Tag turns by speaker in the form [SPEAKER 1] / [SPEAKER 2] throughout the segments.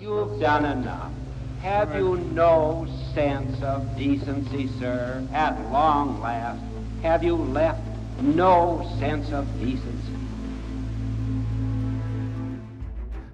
[SPEAKER 1] You've done enough. Have you no sense of decency, sir? At long last, have you left no sense of decency?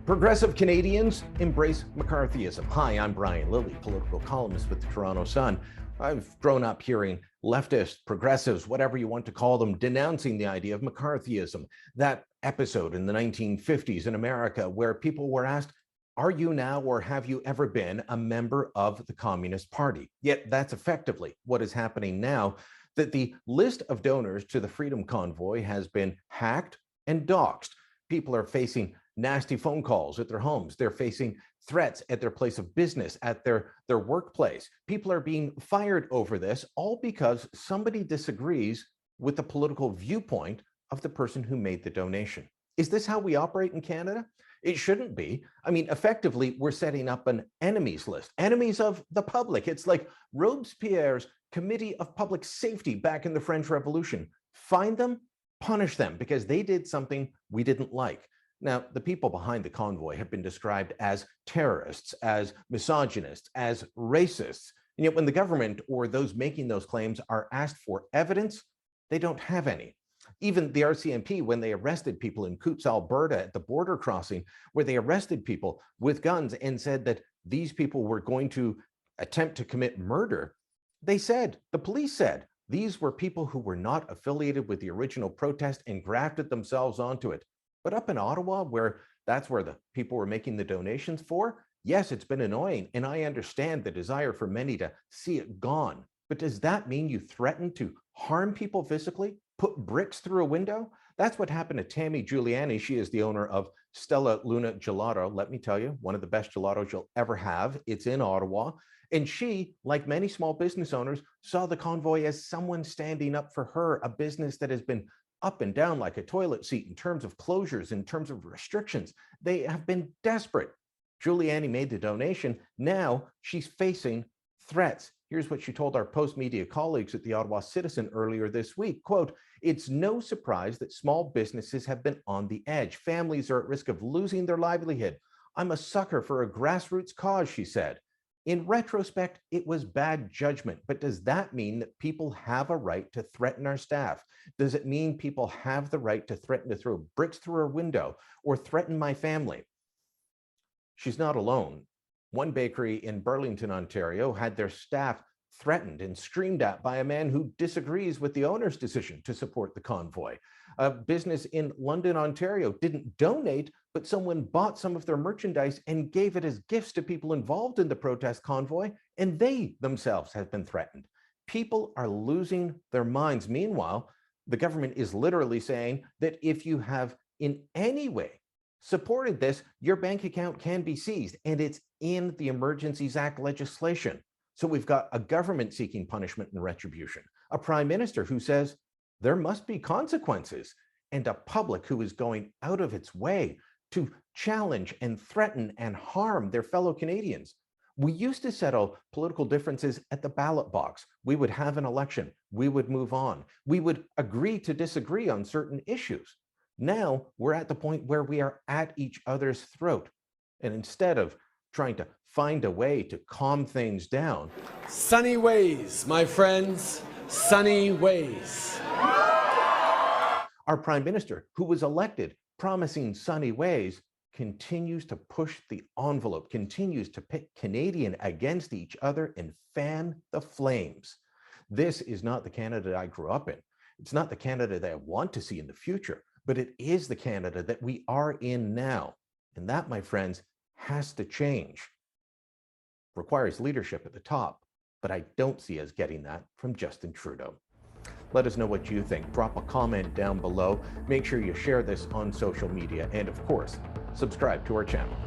[SPEAKER 2] Progressive Canadians embrace McCarthyism. Hi, I'm Brian Lilley, political columnist with the Toronto Sun. I've grown up hearing leftists, progressives, whatever you want to call them, denouncing the idea of McCarthyism. That episode in the 1950s in America where people were asked, are you now or have you ever been a member of the Communist Party? Yet that's effectively what is happening now, that the list of donors to the Freedom Convoy has been hacked and doxed. People are facing nasty phone calls at their homes. They're facing threats at their place of business, at their workplace. People are being fired over this, all because somebody disagrees with the political viewpoint of the person who made the donation. Is this how we operate in Canada? It shouldn't be. I mean, effectively, we're setting up an enemies list, enemies of the public. It's like Robespierre's Committee of Public Safety back in the French Revolution. Find them, punish them, because they did something we didn't like. Now, the people behind the convoy have been described as terrorists, as misogynists, as racists. And yet when the government or those making those claims are asked for evidence, they don't have any. Even the RCMP, when they arrested people in Coutts, Alberta at the border crossing, where they arrested people with guns and said that these people were going to attempt to commit murder, they said, the police said, these were people who were not affiliated with the original protest and grafted themselves onto it. But up in Ottawa, where that's where the people were making the donations for, yes, it's been annoying. And I understand the desire for many to see it gone. But does that mean you threaten to harm people physically, put bricks through a window? That's what happened to Tammy Giuliani. She is the owner of Stella Luna Gelato. Let me tell you, one of the best gelatos you'll ever have. It's in Ottawa. And she, like many small business owners, saw the convoy as someone standing up for her, a business that has been up and down like a toilet seat in terms of closures, in terms of restrictions. They have been desperate. Giuliani made the donation. Now she's facing threats. Here's what she told our post-media colleagues at the Ottawa Citizen earlier this week. Quote, it's no surprise that small businesses have been on the edge. Families are at risk of losing their livelihood. I'm a sucker for a grassroots cause, she said. In retrospect, it was bad judgment, but does that mean that people have a right to threaten our staff? Does it mean people have the right to threaten to throw bricks through a window or threaten my family? She's not alone. One bakery in Burlington, Ontario, had their staff threatened and screamed at by a man who disagrees with the owner's decision to support the convoy. A business in London, Ontario didn't donate, but someone bought some of their merchandise and gave it as gifts to people involved in the protest convoy, and they themselves have been threatened. People are losing their minds. Meanwhile, the government is literally saying that if you have in any way supported this, your bank account can be seized, and it's in the Emergencies Act legislation. So we've got a government seeking punishment and retribution, a prime minister who says there must be consequences, and a public who is going out of its way to challenge and threaten and harm their fellow Canadians. We used to settle political differences at the ballot box. We would have an election. We would move on. We would agree to disagree on certain issues. Now we're at the point where we are at each other's throat. And instead of trying to find a way to calm things down.
[SPEAKER 3] Sunny ways, my friends, sunny ways.
[SPEAKER 2] Our prime minister, who was elected promising sunny ways, continues to push the envelope, continues to pit Canadian against each other and fan the flames. This is not the Canada I grew up in. It's not the Canada that I want to see in the future, but it is the Canada that we are in now. And that, my friends, has to change. Requires leadership at the top, but I don't see us getting that from Justin Trudeau. Let us know what you think. Drop a comment down below. Make sure you share this on social media. And of course, subscribe to our channel.